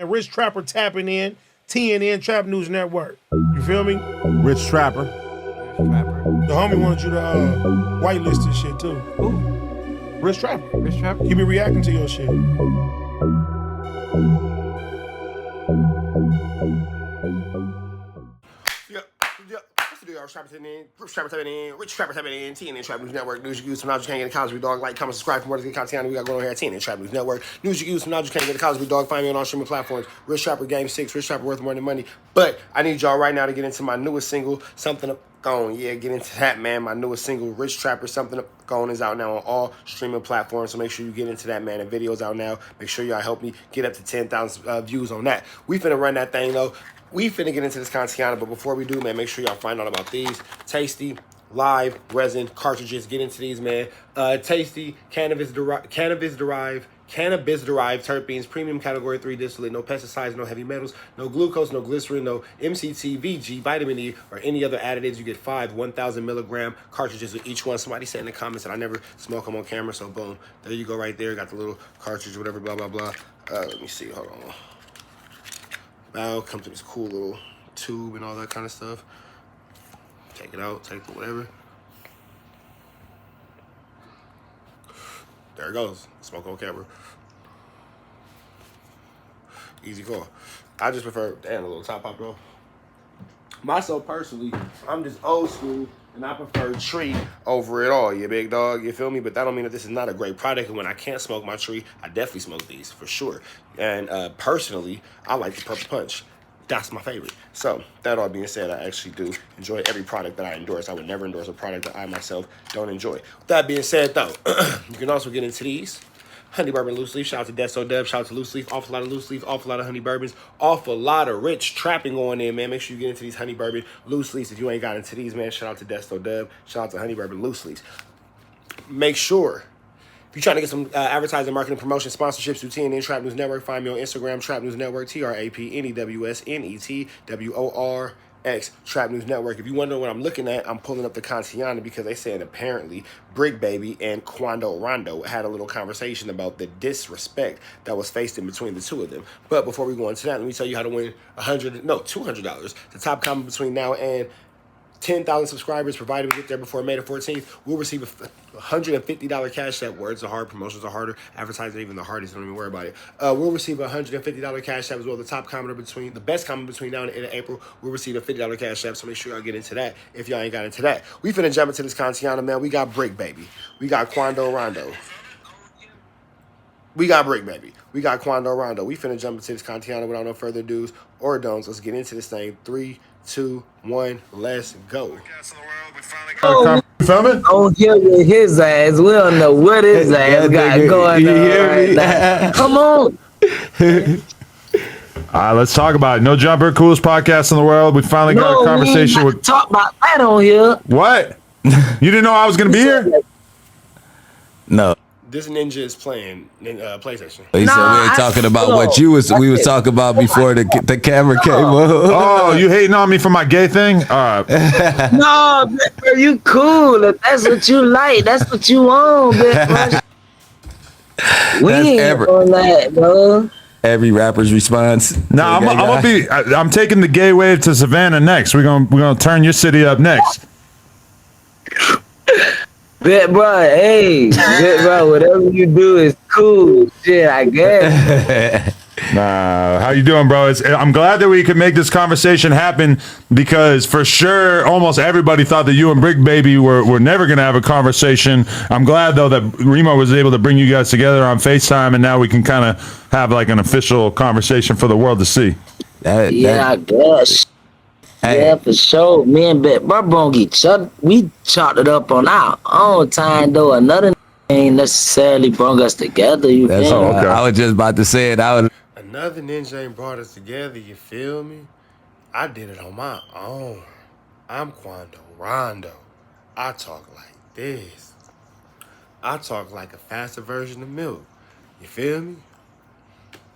And Rich Trapper tapping in, TNN Trap News Network. You feel me? Rich Trapper. The homie wanted you to whitelist this shit too. Who? Rich Trapper. Rich Trapper? He be reacting to your shit. Rich Trapper tapping in, TNN Trap News Network, news you use from knowledge you can't get a college with dog. Like, comment, subscribe for more to get content we got going on here at TNN Trap News Network. News you use from knowledge you can't get a college with dog. Find me on all streaming platforms. Rich Trapper Game 6, Rich Trapper worth more than money. But I need y'all right now to get into my newest single, Something Up Gone. Yeah, get into that, man. My newest single, Rich Trapper, Something Up Gone, is out now on all streaming platforms. So make sure you get into that, man. The video's out now. Make sure y'all help me get up to 10,000 views on that. We finna run that thing, though. We finna get into this content, but before we do, man, make sure y'all find out about these tasty live resin cartridges. Get into these, man. Tasty cannabis-derived terpenes, premium category 3 distillate, no pesticides, no heavy metals, no glucose, no glycerin, no MCT, VG, vitamin E, or any other additives. You get 5 1,000 milligram cartridges with each one. Somebody said in the comments that I never smoke them on camera, so boom, there you go right there. Got the little cartridge, whatever, blah, blah, blah. Let me see, hold on. Now comes in this cool little tube and all that kind of stuff. Take it out, take the whatever. There it goes. Smoke on camera. Easy call. I just prefer, damn, a little top pop, bro. Myself personally, I'm just old school and I prefer tree over it all, you big dog, you feel me? But that don't mean that this is not a great product. And when I can't smoke my tree, I definitely smoke these for sure. And personally, I like the Purple Punch. That's my favorite. So that all being said, I actually do enjoy every product that I endorse. I would never endorse a product that I myself don't enjoy. With that being said, though, you can also get into these. Honey Bourbon Loose Leaf. Shout out to Deso Dub. Shout out to Loose Leaf. Awful lot of Loose Leaf. Awful lot of Honey Bourbons. Awful lot of rich trapping going in, man. Make sure you get into these Honey Bourbon Loose Leaves. If you ain't got into these, man, shout out to Deso Dub. Shout out to Honey Bourbon Loose Leaves. Make sure, if you're trying to get some advertising, marketing, promotion, sponsorships through TNN Trap News Network, find me on Instagram, Trap News Network, TRAPNEWSNETWORX, Trap News Network. If you wonder what I'm looking at, I'm pulling up the Contiana because they said apparently Bricc Baby and Quando Rondo had a little conversation about the disrespect that was faced in between the two of them. But before we go into that, let me tell you how to win $200. The top comment between now and 10,000 subscribers, provided we get there before May the 14th, we'll receive a $150 cash app. Words are hard, promotions are harder, advertising even the hardest, don't even worry about it. We'll receive a $150 cash app as well. The top commenter between, the best comment between now and the end of April, we'll receive a $50 cash app, so make sure y'all get into that if y'all ain't got into that. We finna jump into this Contiana, man. We got Bricc Baby. We got Quando Rondo. We got Bricc Baby. We got Quando Rondo. We finna jump into this Contiana without no further do's or don'ts. Let's get into this thing. 3, 2, 1, let's go. You feel me? On here with his ass. We don't know what his ass got going on right now. Come on. All right, let's talk about it. No Jumper, coolest podcast in the world. We finally got a conversation with. Talk about that on here. What? You didn't know I was going to be here? No. This ninja is playing PlayStation. He said we ain't talking about what we was talking about before the camera came up. Oh, you hating on me for my gay thing? All right. No, bro, you cool. If that's what you like, that's what you want, bro. We ain't on that, bro. Every rapper's response. No, I'm taking the gay wave to Savannah next. We're gonna turn your city up next. Bet, bro, whatever you do is cool. Shit, I guess. Nah, how you doing, bro? I'm glad that we could make this conversation happen because for sure, almost everybody thought that you and Bricc Baby were never going to have a conversation. I'm glad, though, that Remo was able to bring you guys together on FaceTime, and now we can kind of have like an official conversation for the world to see. I guess. Hey. Yeah, for sure. Me and Bet we chopped it up on our own time, though. Another ain't necessarily brought us together. You feel me? Okay. I was just about to say it. Another ninja ain't brought us together, you feel me? I did it on my own. I'm Quando Rondo. I talk like this. I talk like a faster version of milk. You feel me?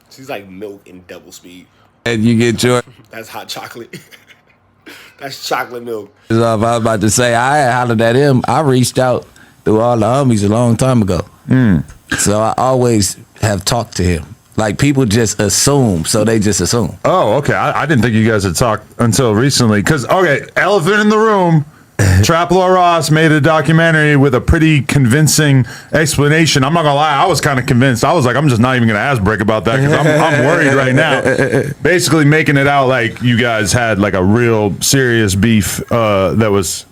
She's like milk in double speed. And you get your... That's hot chocolate. That's chocolate milk. I was about to say, I hollered at him. I reached out through all the homies a long time ago. So I always have talked to him. Like people just assume, so they just assume. Oh, okay. I didn't think you guys had talked until recently. Because, okay, elephant in the room. Trap Lord Ross made a documentary with a pretty convincing explanation. I'm not gonna lie, I was kind of convinced. I was like, I'm just not even gonna ask Bricc about that because I'm worried right now. Basically, making it out like you guys had like a real serious beef that was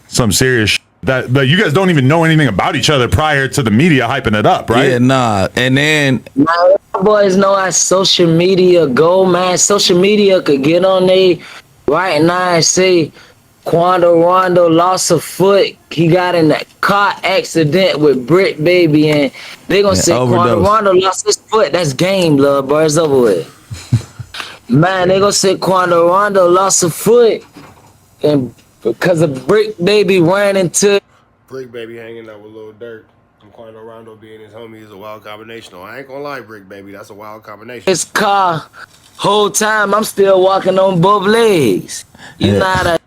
some serious shit. That you guys don't even know anything about each other prior to the media hyping it up, right? Yeah, nah. And then My boys know how social media go, man. Social media could get on they right now and say Quando Rondo lost a foot. He got in a car accident with Bricc Baby, and they gonna say Quando Rondo lost his foot. That's game, love, bro. It's over with. Man, they gonna say Quando Rondo lost a foot, and because of Bricc Baby ran into Bricc Baby hanging out with Lil Durk and Quando Rondo being his homie is a wild combination. I ain't gonna lie, Bricc Baby, that's a wild combination. his car. Whole time I'm still walking on both legs. You know how to.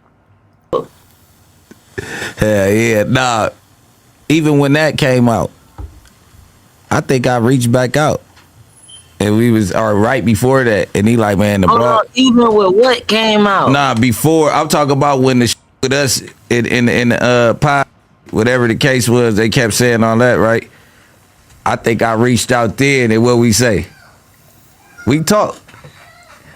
yeah, nah. Even when that came out, I think I reached back out. And we was right before that, and he like, man, the blog. Even with what came out? Nah, before I'm talking about when the with us in the pod, whatever the case was, they kept saying all that, right? I think I reached out then, and what we say? We talked.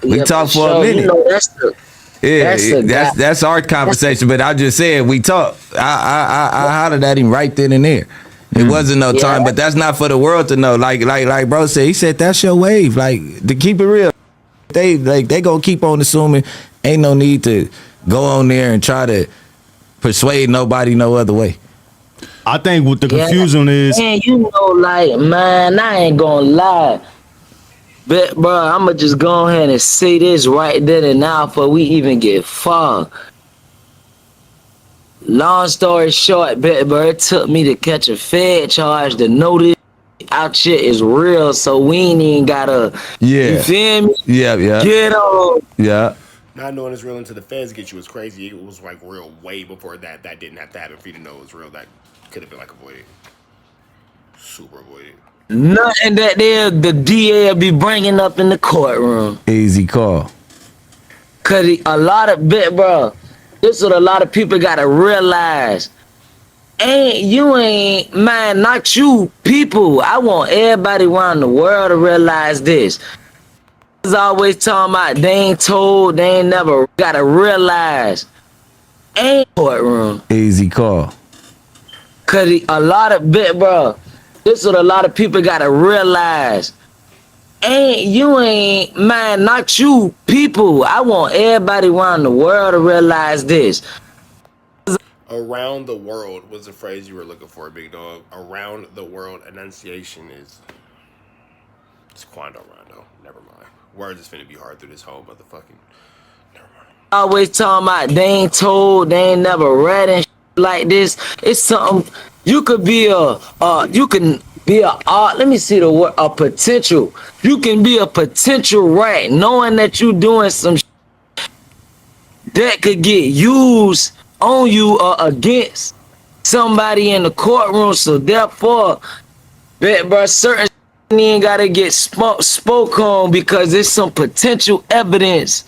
We talked for a minute. You know, that's our conversation. But I just said we talked. I hollered at him right then and there. It wasn't no time, but that's not for the world to know. Like bro said, he said that's your wave. Like, to keep it real, they gonna keep on assuming. Ain't no need to go on there and try to persuade nobody no other way. I think what the confusion is, man, you know, like, man, I ain't gonna lie. But bro, I'ma just go ahead and say this right then and now before we even get far. Long story short, bro, it took me to catch a Fed charge to know this our shit is real, so we ain't even gotta, you feel me? Yeah. Get on. Yeah. Not knowing it's real until the feds get you was crazy. It was like real way before that. That didn't have to happen for you to know it was real. That could have been like avoided. Super avoided. Nothing that the DA will be bringing up in the courtroom. Easy call. Cause a lot of bro, this is what a lot of people gotta realize. Ain't man, not you, people. I want everybody around the world to realize this. Is always talking about they ain't told, they ain't never gotta realize. Ain't courtroom. Easy call. Cause a lot of bro, this is what a lot of people gotta realize. Man, not you, people. I want everybody around the world to realize this. Around the world was the phrase you were looking for, big dog. Around the world enunciation is it's Quando Rondo. Never mind. Words is finna be hard through this whole motherfucking. Never mind. Always talking about they ain't told, they ain't never read and like this. It's something you could be you can be let me see the word, a potential. You can be a potential rat, knowing that you doing some that could get used on you or against somebody in the courtroom. So therefore, bro, certain ain't gotta get spoke on because there's some potential evidence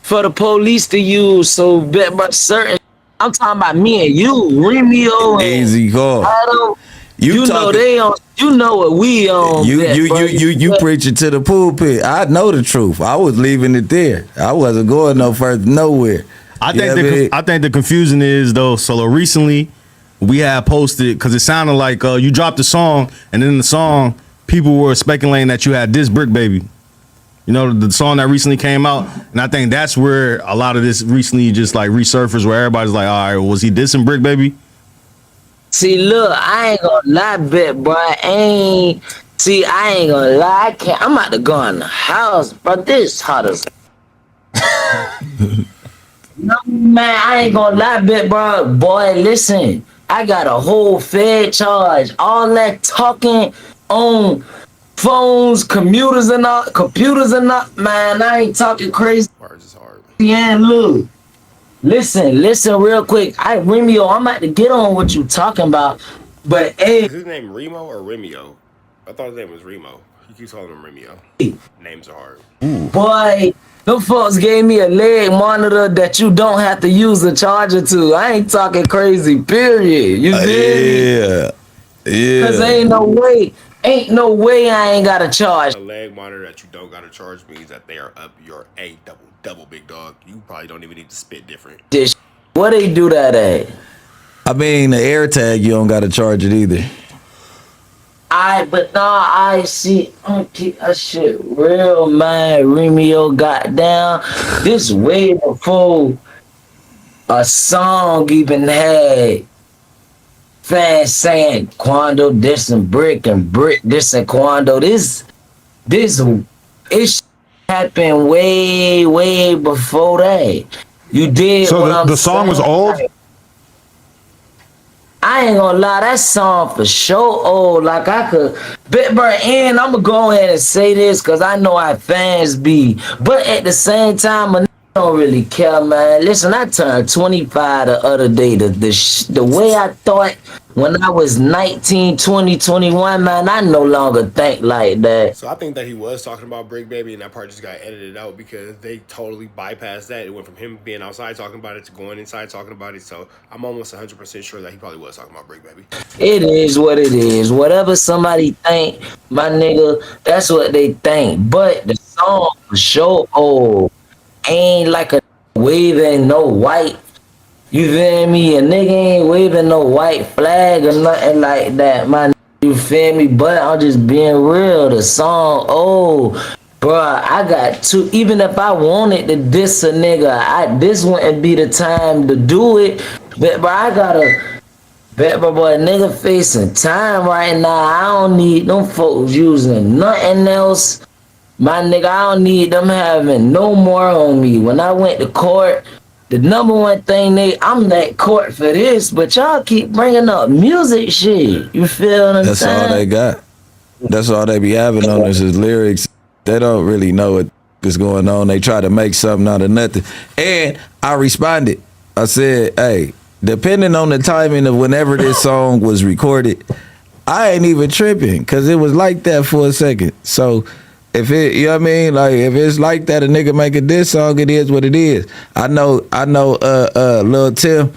for the police to use. So bro, certain, I'm talking about me and you, Romeo and Easy call. Adam. You know they on. You know what we on. You preaching to the pulpit. I know the truth. I was leaving it there. I wasn't going no further nowhere. I think the confusion is though. So recently, we had posted because it sounded like you dropped a song, and then in the song, people were speculating that you had this Bricc Baby. You know, the song that recently came out, and I think that's where a lot of this recently just like resurfaced, where everybody's like, all right, was he dissing Bricc Baby? See, look, I ain't gonna lie, bro. I ain't gonna lie. I'm about to go in the house, bro. This hot as. No, man, I ain't gonna lie, bro. Boy, listen, I got a whole Fed charge. All that talking on phones, computers and all. Man, I ain't talking crazy. Words is hard. Yeah, look. Listen real quick. Romeo, I'm about to get on what you talking about. But hey, Is his name Remo or Remio? I thought his name was Remo. He You keep calling him Remio. Names are hard. Boy, them folks gave me a leg monitor that you don't have to use a charger to. I ain't talking crazy, period. You feel me? Yeah. Cause ain't no way I ain't got to charge. A leg monitor that you don't gotta charge means that they are up your A double big dog. You probably don't even need to spit different. This what they do that at? I mean, the AirTag, you don't got to charge it either. I see. I'm keep that shit real, man. Remio got down. This way before a song even had fans saying Quando dissing Bricc and Bricc dissing Quando. This it happened way before that. You did. So what I'm the song was saying? old? I ain't gonna lie, that song for sure old. Like I could, and I'm gonna go ahead and say this because I know how fans be. But at the same time, I don't really care, man. Listen, I turned 25 the other day. The way I thought when I was 19, 20, 21, man, I no longer think like that. So I think that he was talking about Bricc Baby, and that part just got edited out because they totally bypassed that. It went from him being outside talking about it to going inside talking about it. So I'm almost 100% sure that he probably was talking about Bricc Baby. It is what it is. Whatever somebody think, my nigga, that's what they think. But the song for sure old. Ain't like a waving no white. You feel me? A nigga ain't waving no white flag or nothing like that, man. You feel me? But I'm just being real. The song, bruh, I got to. Even if I wanted to diss a nigga, this wouldn't be the time to do it. But I gotta. Bet my boy, nigga facing time right now. I don't need them folks using nothing else. My nigga, I don't need them having no more on me. When I went to court, the number one thing I'm at court for this, but y'all keep bringing up music shit. You feel what I'm That's saying? all they got. That's all they be having on us is lyrics. They don't really know what is going on. They try to make something out of nothing. And I responded. I said, hey, depending on the timing of whenever this song was recorded, I ain't even tripping because it was like that for a second. So if it, you know what I mean? Like if it's like that, a nigga make a diss song, it is what it is. I know, Lil Tim,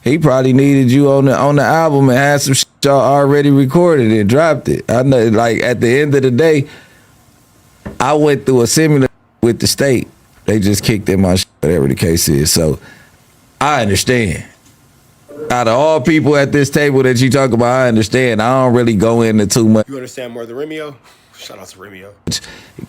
he probably needed you on the album and had some shit y'all already recorded and dropped it. I know, like at the end of the day, I went through a similar with the state. They just kicked in my shit, whatever the case is. So I understand. Out of all people at this table that you talk about, I understand. I don't really go into too much. You understand more than Remio? Shout out to Remio.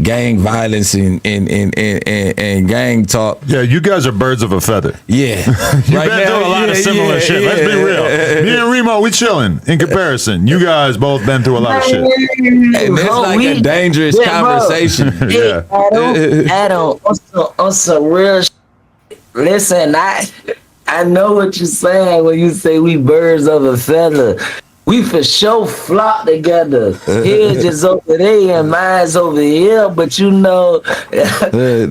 Gang violence and gang talk. Yeah, you guys are birds of a feather. Yeah. You've been through a lot of similar shit. Let's be real. Me and Remo, we chilling in comparison. You guys both been through a lot of shit. And it's like a dangerous conversation. Yeah. Adam, on some real shit. Listen, I know what you're saying when you say we birds of a feather. We for sure flock together. His is over there and mine's over here, but you know, you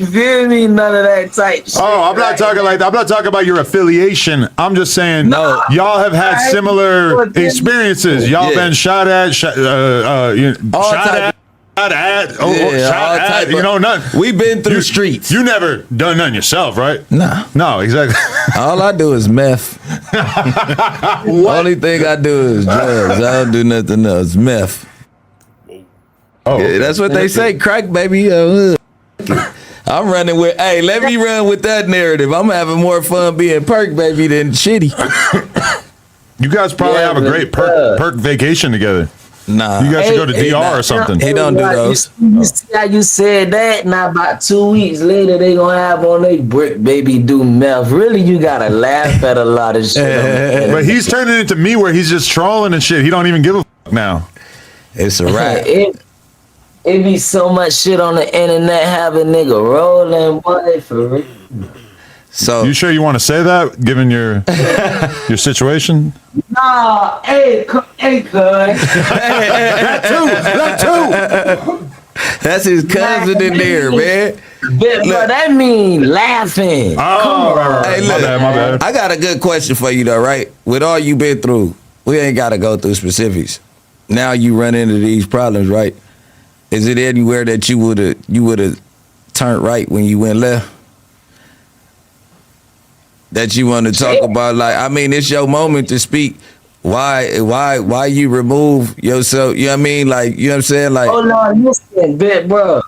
feel me? None of that type shit. Oh, I'm not talking like that. I'm not talking about your affiliation. I'm just saying, No. y'all have had similar experiences. Y'all been shot at, you know, nothing. We've been through streets. You never done nothing yourself, right? Nah. No, exactly. All I do is meth. Only thing I do is drugs. I don't do nothing else. Meth. Oh, Yeah, that's what they say. Crack, baby. I'm running with, hey, let me run with that narrative. I'm having more fun being perk, baby, than shitty. You guys probably have a great perk vacation together. Nah. You guys should go to DR or something. He don't do those. You see how you said that? Now about 2 weeks later, they gonna have on their Bricc Baby do meth. Really, you gotta laugh at a lot of shit. But he's turning into me where he's just trolling and shit. He don't even give a fuck now. It's a wrap. It be so much shit on the internet, have a nigga rolling, boy, for real. So You sure you want to say that, given your situation? Nah, hey, cuz. That too. that's his cousin in there, man. But that mean laughing. Oh, right. Hey, My look, bad. I got a good question for you though, right? With all you been through, we ain't gotta go through specifics. now you run into these problems, right? Is it anywhere that you would have turned right when you went left? That you want to talk about? Like, I mean, it's your moment to speak. Why you remove yourself? You know what I mean? Like, you know what I'm saying? Like, Oh Lord, listen, bit, bro.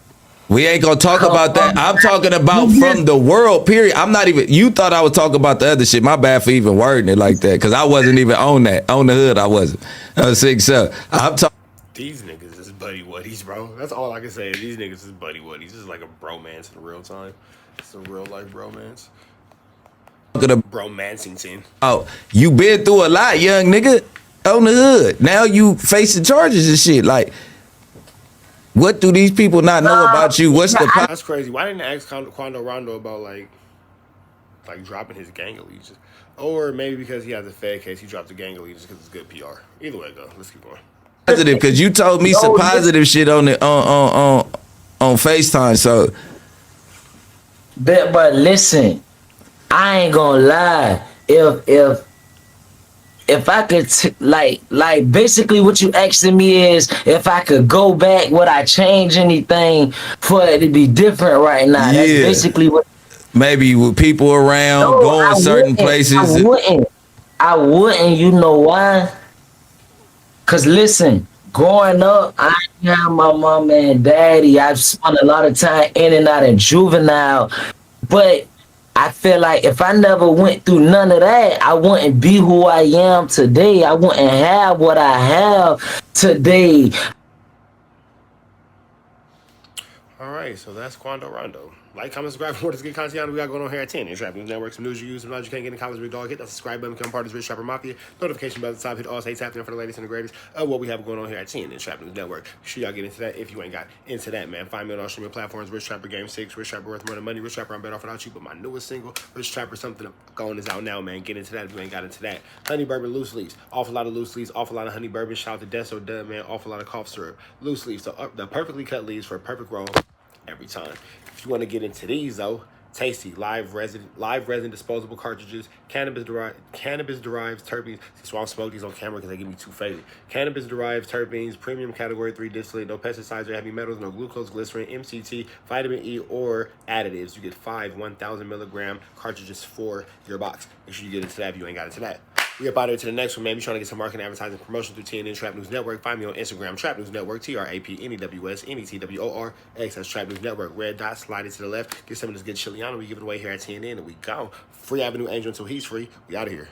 we ain't gonna talk about that. I'm talking about from the world, period. I'm not even, you thought I was talking about the other shit. My bad for even wording it like that, because I wasn't even on that. On the hood, I wasn't. I was 6'7". I'm talking. These niggas is buddy wuddies, bro. That's all I can say. These niggas is buddy wuddies. This is like a bromance in real time. It's a real life bromance. Bromancing team. Oh, you been through a lot, young nigga, on the hood. Now you facing charges and shit. Like, what do these people not know about you? What's the That's crazy. Why didn't I ask Quando Rondo about like dropping his gang allegiance? Or maybe because he has a Fed case, he dropped the gang allegiance because it's good PR. Either way, go. Let's keep going. positive? Because you told me some positive shit on the on FaceTime. So, But listen, I ain't gonna lie. If I could like basically what you asking me is if I could go back, would I change anything for it to be different right now? Yeah. That's basically what. maybe with people around, No, going I certain wouldn't. places. I wouldn't. You know why? Cause listen, growing up, I didn't have my mom and daddy. I've spent a lot of time in and out of juvenile, but I feel like if I never went through none of that, I wouldn't be who I am today. I wouldn't have what I have today. All right, so that's Quando Rondo. Like, comment, subscribe for more of this good content we got going on here at 10. Trap News Network, some news you use, some knowledge you can't get in college, big dog. Hit that subscribe button, become part of this Rich Trapper Mafia. Notification bell at the top, hit all say tap in for the latest and the greatest of what we have going on here at 10 in Trap News Network. Make sure y'all get into that if you ain't got into that, man. Find me on all streaming platforms, Rich Trapper Game 6, Rich Trapper Worth More Than Money, Rich Trapper I'm Better Off Without You, but my newest single, Rich Trapper Something Going is out now, man. Get into that if you ain't got into that. Honey Bourbon Loose Leaves, awful lot of loose leaves, awful lot of honey bourbon. Shout out to Deso Dub, man. Awful lot of cough syrup. Loose leaves, so the perfectly cut leaves for a perfect roll every time. If you want to get into these though, tasty live resin disposable cartridges, cannabis derived terpenes. So I'll smoke these on camera because they give me too faded. Cannabis derived terpenes, premium category 3 distillate, no pesticides or heavy metals, no glucose, glycerin, MCT, vitamin E, or additives. You get 5 1,000 milligram cartridges for your box. Make sure you get into that if you ain't got into that. We up out here to the next one, man. We're trying to get some marketing, advertising, promotion through TNN Trap News Network. Find me on Instagram, Trap News Network, TRAPNEWSNETWORX. That's Trap News Network. Red dot, slide it to the left. Get some of this good Chiliano. We give it away here at TNN, and we go. Free Avenue Angel until he's free. We out of here.